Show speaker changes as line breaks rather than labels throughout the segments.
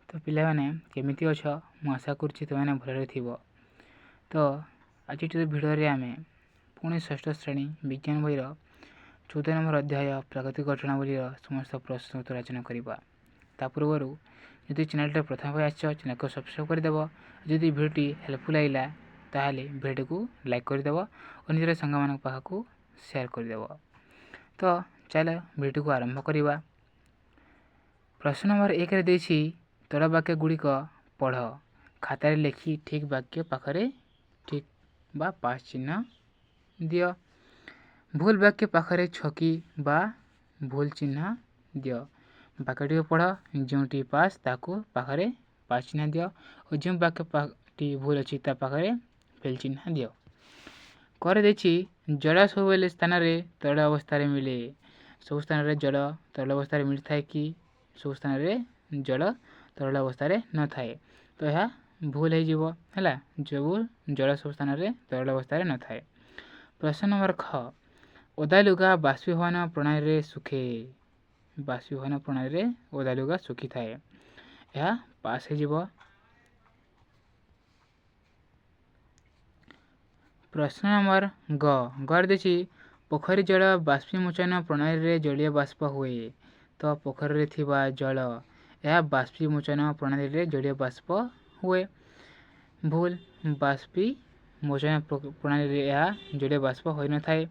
तो पिलाने केमिति अछ मु आशा करुच्ची तुमने भलरे थिबो। तो आज भिडियो आम पुणी षष्ठ श्रेणी विज्ञान बहीर 14 नंबर अध्याय प्राकृतिक घटनावलीर समस्त प्रश्न उत्तर रचना करवा। ता पूर्व जदि चैनल प्रथम भाई आस चैनल को सब्सक्राइब करदेव। जदि भिडियोटी हेल्पफुल लगिला ताहले भिडियो को लाइक करदेव और निजर सांग मान पाखक शेयर करदेव। तो चल भिडियो को आरंभ करवा। प्रश्न नंबर 1 रे देछि तल वाक्य गुड़िक पढ़, खातार लिखि ठीक वाक्य पाखरे ठीक बा पास चिन्ह दियो। भूल वाक्य पाखरे छकी बा भूल चिन्ह दियो। वाक्यटी पढ़ जोटी पास ताको पाखरे पास चिन्ह दियो और जो वाक्यटी भूल अच्छी ता पाखरे फेल चिन्ह दियो। कर देछि जल सब स्थान में तरल अवस्था मिले। सब स्थान में जल तरल अवस्था मिलता है कि सब स्थान में जल तरल अवस्था न थाए, तो यह भूल हो जब जल सब स्थान में तरल अवस्था न थाए। प्रश्न नंबर ख, ओदा लुगा बाष्पीभवन प्रणाली सुखे। बाष्पीभवन प्रणाली ओदा लुगा सुखी थाए, यह पास हो। प्रश्न नंबर ग देछि पोखरी जल बाष्पीमोचन प्रणाली जलीय बाष्प हुए। तो पोखरी थिबा जल यह बाष्पीमोचन प्रणाली जलीय बाष्प हुए। भूल, बाष्पीमोचन प्रणाली यह जलीय बाष्प हो न थाए।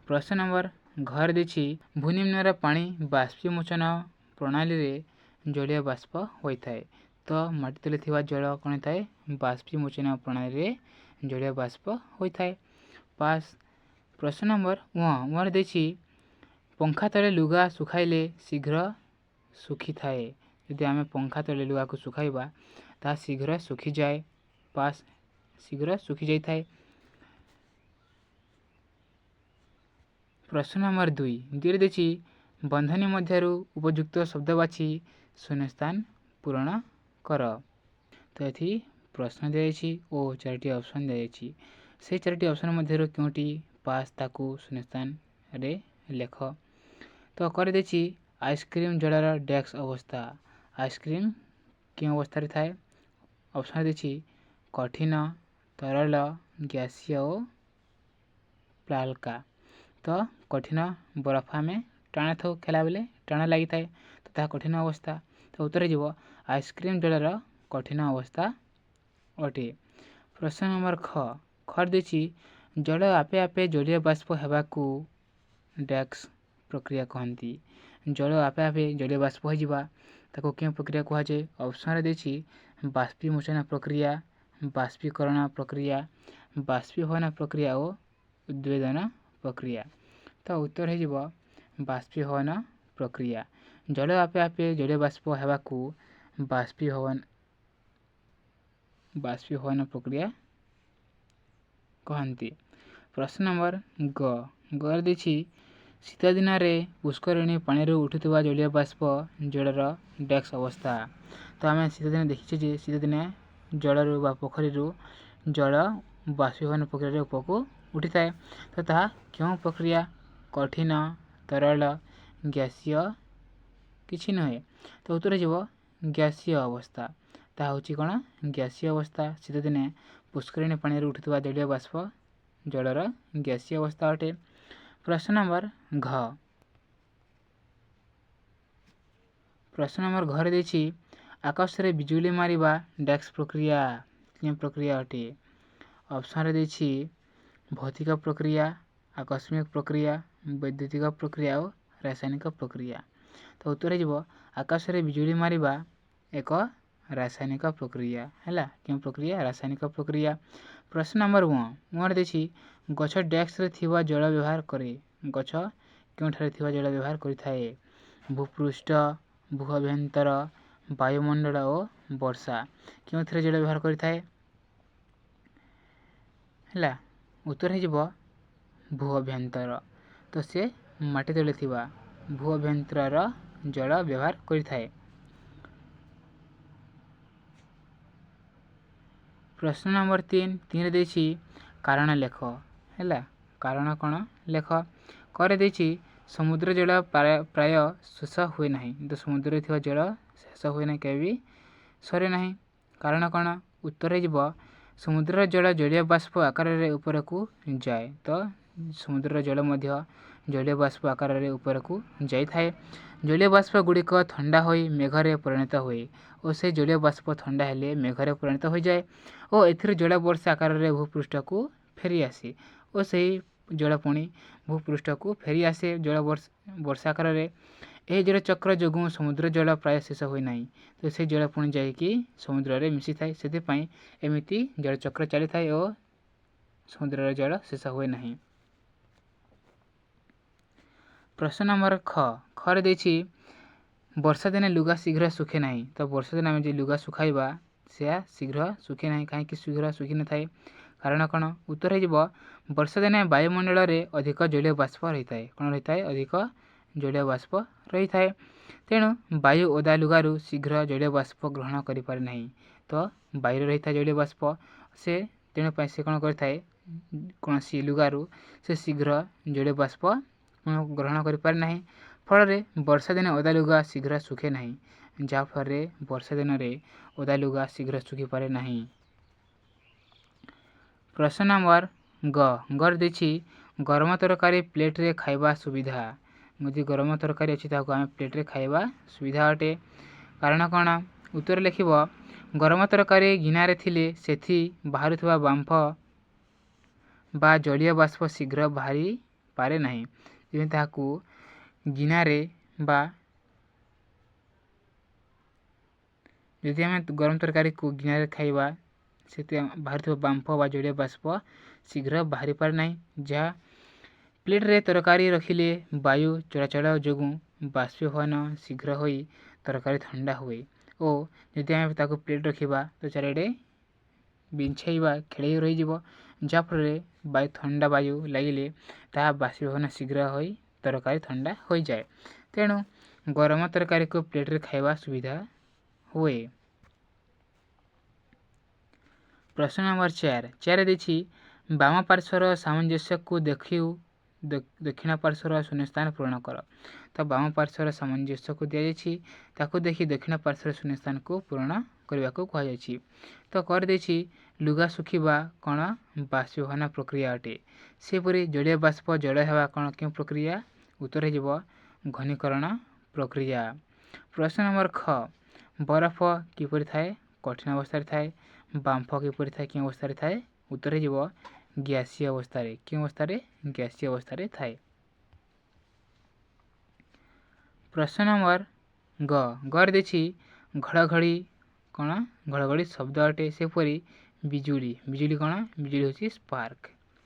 प्रश्न नंबर घर देछि भूनिम्नर पानी बाष्पीमोचन प्रणाली जलीय बाष्प होता है। तो माटी तले थिबा जल कौन थाए बाष्पीमोचन प्रणाली जलीय बाष्प होता है, पास। प्रश्न नंबर वन देछि पंखा तले लुगा सुखाइले शीघ्र सुखी थाए। यदि आम पंखा तले लुगा को सुखाइबा ता शीघ्र सुखी जाए, पास, शीघ्र सुखी जाए थाए। प्रश्न नंबर 2 देछि बंधनी मध्यरु उपयुक्त शब्द बाछि शून्यस्थान पूरण कर। तो ये प्रश्न दिखाई और 4टी ऑप्शन दिखाई। से 4टी ऑप्शन मध्यरु क्योंटी पास ताकू शून्यस्थान रे लेख। तो कर देछि आइसक्रीम जलर डेक्स अवस्था। आइसक्रीम क्यों अवस्था थाए? ऑप्शन देछि कठिन, तरल, गैसीय और प्लाल्का। तो कठिन बरफ में टाण था खेला बेले टाण लगी थाए, तो ता कठिन अवस्था। तो उत्तर जीव आइसक्रीम जलर कठिन अवस्था अटे। प्रश्न नंबर ख देछि जल आपे आपे जलीय बाष्प हेबाकू डेक्स प्रक्रिया कहती। जल आपे आपे जलीय बाष्प हो जावा ताको क्यों प्रक्रिया कह जाए? ऑप्शन देछि बाष्पीमोचन प्रक्रिया, बाष्पीकरण प्रक्रिया, बाष्पीभवन प्रक्रिया और उद्वेदन प्रक्रिया। तो उत्तर हो बाष्पीभवन प्रक्रिया। जल आपे आपे जलीय बाष्प हेबाकू बाष्पीभवन प्रक्रिया कहती। प्रश्न नंबर ग देछि शीत दिन में पुष्करिणी पानी उठुवा जलीय बाष्प जलर डेक्स अवस्था। तो आम शीत दिन देखीचे शीत दिन जल पोखरी जल बाष्पीभवन प्रक्रिया उपको उठी थाए। तो ता क्यों प्रक्रिया? कठिन, तरल, गैसीय किछि नहे। तो उत्तर जीव गैसीय अवस्था। ता होछि कोन गैसीय अवस्था। शीत दिन पुष्करिणी पानी उठुवा जलीय बाष्प जलर गैसीय अवस्था अटे। प्रश्न नंबर घर देछि आकाश रे बिजुली मारिबा डेक्स प्रक्रिया क्यों प्रक्रिया अटे? ऑप्शन देछि भौतिक प्रक्रिया, आकस्मिक प्रक्रिया, वैद्युतिक प्रक्रिया और रासायनिक प्रक्रिया। तो उत्तर जीव आकाश रे बिजुली मारिबा एक रासायनिक प्रक्रिया है। क्यों प्रक्रिया? रासायनिक प्रक्रिया। प्रश्न नंबर 1 देछि गछ डेक्स रे थिबा जल व्यवहार करे। गछ क्यों ठारे थिबा जल व्यवहार करि थाए? भूपृष्ठ, भू अभ्यंतर, वायुमंडल और वर्षा क्यों थरे जल व्यवहार करि थाए? है उत्तर हो भू अभ्यंतर। तो से माटी तले थिबा भू अभ्यंतर जल व्यवहार करि थाए। प्रश्न नंबर 3 देछि कारण लेख है। कारण कौन लेख? कर देछि समुद्र जल प्राय शेष हुए ना। तो समुद्र थी जल शेष हुए ना कभी ସରେ ନାହିଁ। କାରଣ କ'ଣ? ଉତ୍ତର ଯିବ ସମୁଦ୍ରର ଜଳ ଜଳୀୟ ବାଷ୍ପ ଆକାରରେ ଉପରକୁ ଯାଏ। ତ ସମୁଦ୍ରର ଜଳ ମଧ୍ୟ ଜଳୀୟ ବାଷ୍ପ ଆକାରରେ ଉପରକୁ ଯାଇଥାଏ। ଜଳୀୟ ବାଷ୍ପ ଗୁଡ଼ିକ ଥଣ୍ଡା ହୋଇ ମେଘରେ ପରିଣତ ହୁଏ ଓ ସେ ଜଳୀୟ ବାଷ୍ପ ଥଣ୍ଡା ହେଲେ ମେଘରେ ପରିଣତ ହୋଇଯାଏ ଓ ଏଥିରୁ ଜଳ ବର୍ଷା ଆକାରରେ ଭୂପୃଷ୍ଠକୁ ଫେରିଆସେ ଓ ସେହି ଜଳ ପୁଣି ଭୂପୃଷ୍ଠକୁ ଫେରିଆସେ ଜଳ ବର୍ଷା ଆକାରରେ। ଏହି ଜଳଚକ୍ର ଯୋଗୁଁ ସମୁଦ୍ର ଜଳ ପ୍ରାୟ ଶେଷ ହୋଇନାହିଁ। ତ ସେହି ଜଳ ପୁଣି ଯାଇକି ସମୁଦ୍ରରେ ମିଶିଥାଏ। ସେଥିପାଇଁ ଏମିତି ଜଳଚକ୍ର ଚାଲିଥାଏ ଓ ସମୁଦ୍ରର ଜଳ ଶେଷ ହୁଏ ନାହିଁ। ପ୍ରଶ୍ନ ନମ୍ବର ଖରେ ଦେଇଛି ବର୍ଷା ଦିନେ ଲୁଗା ଶୀଘ୍ର ଶୁଖେ ନାହିଁ। ତ ବର୍ଷା ଦିନେ ଆମେ ଯେ ଲୁଗା ଶୁଖାଇବା ସେହା ଶୀଘ୍ର ଶୁଖେ ନାହିଁ। କାହିଁକି ଶୀଘ୍ର ଶୁଖିନଥାଏ? କାରଣ କ'ଣ? ଉତ୍ତର ହେଇଯିବ ବର୍ଷା ଦିନେ ବାୟୁମଣ୍ଡଳରେ ଅଧିକ ଜଳୀୟ ବାଷ୍ପ ରହିଥାଏ। କ'ଣ ରହିଥାଏ? ଅଧିକ ଜଳୀୟ ବାଷ୍ପ ରହିଥାଏ। ତେଣୁ ବାୟୁ ଓଦା ଲୁଗାରୁ ଶୀଘ୍ର ଜଳୀୟ ବାଷ୍ପ ଗ୍ରହଣ କରିପାରେ ନାହିଁ। ତ ବାୟୁରେ ରହିଥାଏ ଜଳୀୟ ବାଷ୍ପ ତେଣୁ ପାଇଁ ସେ କ'ଣ କରିଥାଏ? କୌଣସି ଲୁଗାରୁ ସେ ଶୀଘ୍ର ଜଳୀୟ ବାଷ୍ପ ଗ୍ରହଣ କରିପାରେ ନାହିଁ। ଫଳରେ ବର୍ଷା ଦିନେ ଓଦା ଲୁଗା ଶୀଘ୍ର ଶୁଖେ ନାହିଁ। ଯାହାଫଳରେ ବର୍ଷା ଦିନରେ ଓଦା ଲୁଗା ଶୀଘ୍ର ଶୁଖିପାରେ ନାହିଁ। ପ୍ରଶ୍ନ ନମ୍ବର ଗରେ ଦେଇଛି ଗରମ ତରକାରୀ ପ୍ଲେଟ୍ରେ ଖାଇବା ସୁବିଧା। ଯଦି ଗରମ ତରକାରୀ ଅଛି ତାହାକୁ ଆମେ ପ୍ଲେଟ୍ରେ ଖାଇବା ସୁବିଧା ଅଟେ। କାରଣ କ'ଣ? ଉତ୍ତର ଲେଖିବ ଗରମ ତରକାରୀ ଗିନାରେ ଥିଲେ ସେଥି ବାହାରୁଥିବା ବାମ୍ଫ ବା ଜଳୀୟ ବାଷ୍ପ ଶୀଘ୍ର ବାହାରି ପାରେ ନାହିଁ। ଯେମିତି ତାହାକୁ ଗିନାରେ ବା ଯଦି ଆମେ ଗରମ ତରକାରୀକୁ ଗିନାରେ ଖାଇବା ସେଥି ବାହାରୁଥିବା ବାମ୍ଫ ବା ଜଳୀୟ ବାଷ୍ପ ଶୀଘ୍ର ବାହାରି ପାରେ ନାହିଁ। ଯାହା ପ୍ଲେଟ୍ରେ ତରକାରୀ ରଖିଲେ ବାୟୁ ଚଳାଚଳ ଯୋଗୁଁ ବାଷ୍ପୀଭବନ ଶୀଘ୍ର ହୋଇ ତରକାରୀ ଥଣ୍ଡା ହୁଏ ଓ ଯଦି ଆମେ ତାକୁ ପ୍ଲେଟ୍ ରଖିବା ତ ଚାରିଆଡ଼େ ବିଞ୍ଛାଇବା ଖେଳେଇ ରହିଯିବ। ଯାହାଫଳରେ ଥଣ୍ଡା ବାୟୁ ଲାଗିଲେ ତାହା ବାଷ୍ପୀଭବନ ଶୀଘ୍ର ହୋଇ ତରକାରୀ ଥଣ୍ଡା ହୋଇଯାଏ। ତେଣୁ ଗରମ ତରକାରୀକୁ ପ୍ଲେଟ୍ରେ ଖାଇବା ସୁବିଧା ହୁଏ। ପ୍ରଶ୍ନ ନମ୍ବର 4 ଦେଇଛି ବାମ ପାର୍ଶ୍ୱର ସାମଞ୍ଜସ୍ୟକୁ ଦକ୍ଷିଣ ପାର୍ଶ୍ୱର ଶୂନ୍ୟସ୍ଥାନ ପୂରଣ କର। ତ ବାମ ପାର୍ଶ୍ୱର ସାମଞ୍ଜସ୍ୟକୁ ଦିଆଯାଇଛି ତାକୁ ଦେଖି ଦକ୍ଷିଣ ପାର୍ଶ୍ୱର ଶୂନ୍ୟସ୍ଥାନକୁ ପୂରଣ କରିବାକୁ କୁହାଯାଇଛି। ତ କରିଦେଇଛି ଲୁଗା ଶୁଖିବା କ'ଣ? ବାଷ୍ପୀଭବନ ପ୍ରକ୍ରିୟା ଅଟେ। ସେପରି ଜଳୀୟ ବାଷ୍ପ ଜଳ ହେବା କ'ଣ? କେଉଁ ପ୍ରକ୍ରିୟା? ଉତ୍ତର ହେଇଯିବ ଘନୀକରଣ ପ୍ରକ୍ରିୟା। ପ୍ରଶ୍ନ ନମ୍ବର ବରଫ କିପରି ଥାଏ? କଠିନ ଅବସ୍ଥାରେ ଥାଏ। ବାମ୍ଫ କିପରି ଥାଏ? କେଉଁ ଅବସ୍ଥାରେ ଥାଏ? ଉତ୍ତର ହେଇଯିବ ଗ୍ୟାସୀୟ ଅବସ୍ଥାରେ। କେଉଁ ଅବସ୍ଥାରେ? ଗ୍ୟାସୀୟ ଅବସ୍ଥାରେ ଥାଏ। ପ୍ରଶ୍ନ ନମ୍ବର ଗରେ ଦେଇଛି ଘଡ଼ଘଡ଼ି କ'ଣ? ଘଡ଼ଘଡ଼ି ଶବ୍ଦ ଅଟେ। ସେପରି ବିଜୁଳି କ'ଣ? ବିଜୁଳି ହେଉଛି ସ୍ପାର୍କ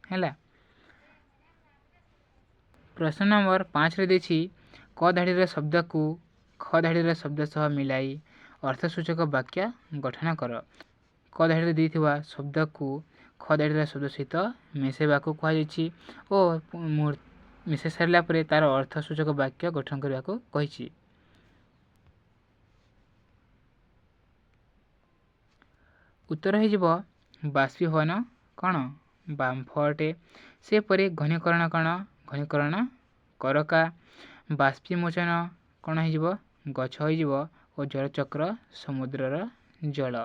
ହେଲା। ପ୍ରଶ୍ନ ନମ୍ବର 5ରେ ଦେଇଛି କ ଧାଡ଼ିର ଶବ୍ଦକୁ ଖ ଧାଡ଼ିର ଶବ୍ଦ ସହ ମିଳାଇ ଅର୍ଥସୂଚକ ବାକ୍ୟ ଗଠନ କର। କ ଧାଡ଼ିରେ ଦେଇଥିବା ଶବ୍ଦକୁ ଖ ଧାଡ଼ିର ଶବ୍ଦ ସହିତ ମିଶାଇବାକୁ କୁହାଯାଇଛି ଓ ମିଶାଇ ସାରିଲା ପରେ ତା'ର ଅର୍ଥସୂଚକ ବାକ୍ୟ ଗଠନ କରିବାକୁ କହିଛି। ଉତ୍ତର ହେଇଯିବ ବାଷ୍ପୀଭବନ କ'ଣ? ବାମ୍ଫ ଅଟେ। ସେପରି ଘନୀକରଣ କ'ଣ? ଘନୀକରଣ କରକା। ବାଷ୍ପୀମୋଚନ କ'ଣ ହେଇଯିବ? ଗଛ ହୋଇଯିବ ଓ ଜଳଚକ୍ର ସମୁଦ୍ରର ଜଳ।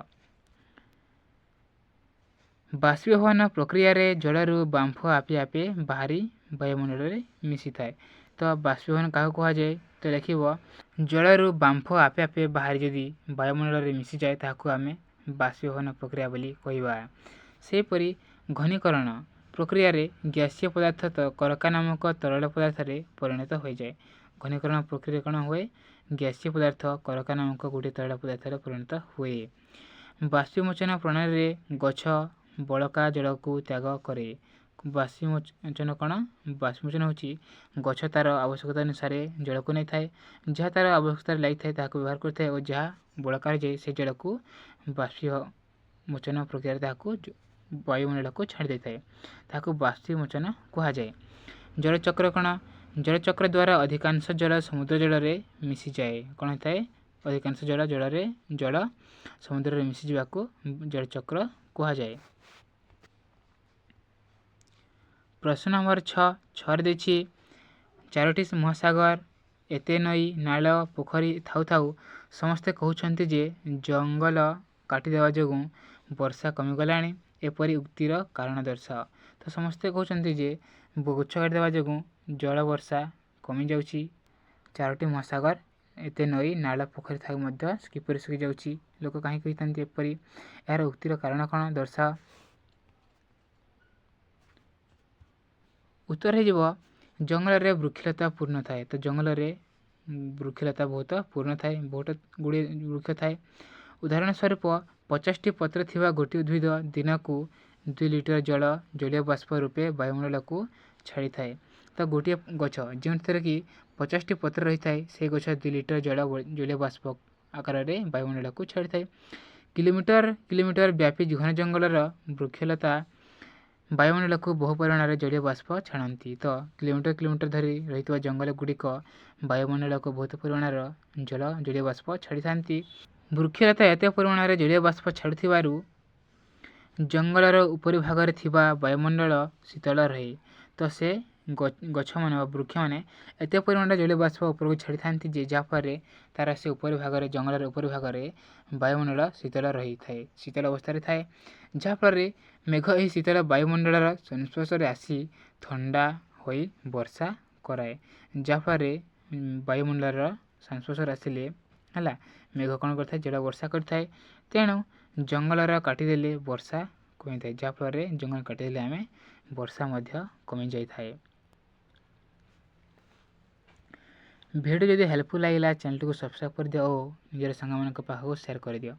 ବାଷ୍ପୀଭବନ ପ୍ରକ୍ରିୟାରେ ଜଳରୁ ବାମ୍ଫ ଆପେ ଆପେ ବାହାରି ବାୟୁମଣ୍ଡଳରେ ମିଶିଥାଏ। ତ ବାଷ୍ପୀଭବନ କାହାକୁ କୁହାଯାଏ? ତ ଲେଖିବ ଜଳରୁ ବାମ୍ଫ ଆପେ ଆପେ ବାହାରି ଯଦି ବାୟୁମଣ୍ଡଳରେ ମିଶିଯାଏ ତାହାକୁ ଆମେ ବାଷ୍ପୀଭବନ ପ୍ରକ୍ରିୟା ବୋଲି କହିବା। ସେହିପରି ଘନୀକରଣ ପ୍ରକ୍ରିୟାରେ ଗ୍ୟାସୀୟ ପଦାର୍ଥ କରକା ନାମକ ତରଳ ପଦାର୍ଥରେ ପରିଣତ ହୋଇଯାଏ। ଘନୀକରଣ ପ୍ରକ୍ରିୟାରେ କ'ଣ ହୁଏ? ଗ୍ୟାସୀୟ ପଦାର୍ଥ କରକା ନାମକ ଗୋଟିଏ ତରଳ ପଦାର୍ଥରେ ପରିଣତ ହୁଏ। ବାଷ୍ପୀମୋଚନ ପ୍ରଣାଳୀରେ ଗଛ ବଳକା ଜଳକୁ ତ୍ୟାଗ କରେ। ବାଷ୍ପୀମୋଚନ କ'ଣ? ବାଷ୍ପୀମୋଚନ ହେଉଛି ଗଛ ତା'ର ଆବଶ୍ୟକତା ଅନୁସାରେ ଜଳକୁ ନେଇଥାଏ। ଯାହା ତା'ର ଆବଶ୍ୟକତାରେ ଲାଗିଥାଏ ତାହାକୁ ବ୍ୟବହାର କରିଥାଏ ଓ ଯାହା ବଳକା ହୋଇଯାଏ ସେ ଜଳକୁ ବାଷ୍ପୀମୋଚନ ପ୍ରକ୍ରିୟାରେ ତାହାକୁ ବାୟୁମଣ୍ଡଳକୁ ଛାଡ଼ି ଦେଇଥାଏ। ତାହାକୁ ବାଷ୍ପୀମୋଚନ କୁହାଯାଏ। ଜଳଚକ୍ର କ'ଣ? ଜଳଚକ୍ର ଦ୍ୱାରା ଅଧିକାଂଶ ଜଳ ସମୁଦ୍ର ଜଳରେ ମିଶିଯାଏ। କ'ଣ ହୋଇଥାଏ? ଅଧିକାଂଶ ଜଳ ସମୁଦ୍ରରେ ମିଶିଯିବାକୁ ଜଳଚକ୍ର କୁହାଯାଏ। ପ୍ରଶ୍ନ ନମ୍ବର 6ରେ ଦେଇଛି 4ଟି ମହାସାଗର ଏତେ ନଈ ନାଳ ପୋଖରୀ ଥାଉ ଥାଉ ସମସ୍ତେ କହୁଛନ୍ତି ଯେ ଜଙ୍ଗଲ କାଟିଦେବା ଯୋଗୁଁ ବର୍ଷା କମିଗଲାଣି। ଏପରି ଉକ୍ତିର କାରଣ ଦର୍ଶାଅ। ତ ସମସ୍ତେ କହୁଛନ୍ତି ଯେ ଗଛ କାଟିଦେବା ଯୋଗୁଁ ଜଳ ବର୍ଷା କମିଯାଉଛି। 4ଟି ମହାସାଗର, ଏତେ ନଈ ନାଳ ପୋଖରୀ ଥାଇ ମଧ୍ୟ କିପରି ଶୁଖିଯାଉଛି? ଲୋକ କାହିଁକି କହିଥାନ୍ତି ଏପରି? ଏହାର ଉକ୍ତିର କାରଣ କ'ଣ ଦର୍ଶାଅ। ଉତ୍ତର ହେଇଯିବ ଜଙ୍ଗଲରେ ବୃକ୍ଷଲତା ପୂର୍ଣ୍ଣ ଥାଏ। ତ ଜଙ୍ଗଲରେ ବୃକ୍ଷଲତା ବହୁତ ପୂର୍ଣ୍ଣ ଥାଏ, ବହୁତ ଗୁଡ଼ିଏ ବୃକ୍ଷ ଥାଏ। ଉଦାହରଣ ସ୍ୱରୂପ 50ଟି ପତ୍ର ଥିବା ଗୋଟିଏ ଉଦ୍ଭିଦ ଦିନକୁ 2 ଲିଟର ଜଳ ଜଳୀୟ ବାଷ୍ପ ରୂପେ ବାୟୁମଣ୍ଡଳକୁ ଛାଡ଼ିଥାଏ। ତ ଗୋଟିଏ ଗଛ ଯେଉଁଥିରେ କି 50ଟି ପତ୍ର ରହିଥାଏ, ସେହି ଗଛ 2 ଲିଟର ଜଳୀୟ ବାଷ୍ପ ଆକାରରେ ବାୟୁମଣ୍ଡଳକୁ ଛାଡ଼ିଥାଏ। କିଲୋମିଟର ବ୍ୟାପୀ ଘନ ଜଙ୍ଗଲର ବୃକ୍ଷଲତା ବାୟୁମଣ୍ଡଳକୁ ବହୁ ପରିମାଣରେ ଜଳୀୟ ବାଷ୍ପ ଛାଡ଼ନ୍ତି। ତ କିଲୋମିଟର ଧରି ରହିଥିବା ଜଙ୍ଗଲଗୁଡ଼ିକ ବାୟୁମଣ୍ଡଳକୁ ବହୁତ ପରିମାଣର ଜଳୀୟ ବାଷ୍ପ ଛାଡ଼ିଥାନ୍ତି। ବୃକ୍ଷଲତା ଏତେ ପରିମାଣରେ ଜଳୀୟ ବାଷ୍ପ ଛାଡ଼ୁଥିବାରୁ ଜଙ୍ଗଲର ଉପରି ଭାଗରେ ଥିବା ବାୟୁମଣ୍ଡଳ ଶୀତଳ ରହେ। ତ ସେ ଗଛମାନେ ବା ବୃକ୍ଷମାନେ ଏତେ ପରିମାଣରେ ଜଳୀୟ ବାଷ୍ପ ଉପରକୁ ଛାଡ଼ିଥାନ୍ତି ଯେ ଯାହାଫଳରେ ତା'ର ସେ ଉପରି ଭାଗରେ ଜଙ୍ଗଲର ଉପରି ଭାଗରେ ବାୟୁମଣ୍ଡଳ ଶୀତଳ ରହିଥାଏ, ଶୀତଳ ଅବସ୍ଥାରେ ଥାଏ। ଯାହାଫଳରେ ମେଘ ଏହି ଶୀତଳ ବାୟୁମଣ୍ଡଳର ସଂସ୍ପର୍ଶରେ ଆସି ଥଣ୍ଡା ହୋଇ ବର୍ଷା କରାଏ। ଯାହାଫଳରେ ବାୟୁମଣ୍ଡଳର ସଂସ୍ପର୍ଶରେ ଆସିଲେ ହେଲା ମେଘ କ'ଣ କରିଥାଏ? ଜଳ ବର୍ଷା କରିଥାଏ। ତେଣୁ ଜଙ୍ଗଲର କାଟିଦେଲେ ବର୍ଷା କମିଥାଏ। ଯାହାଫଳରେ ଜଙ୍ଗଲ କାଟିଦେଲେ ଆମେ ବର୍ଷା ମଧ୍ୟ କମିଯାଇଥାଏ। ଭିଡ଼ିଓ ଯଦି ହେଲ୍ପଫୁଲ୍ ଲାଗିଲା ଚ୍ୟାନେଲଟିକୁ ସବସ୍କ୍ରାଇବ୍ କରିଦିଅ ଓ ନିଜର ସାଙ୍ଗମାନଙ୍କ ପାଖକୁ ସେୟାର କରିଦିଅ।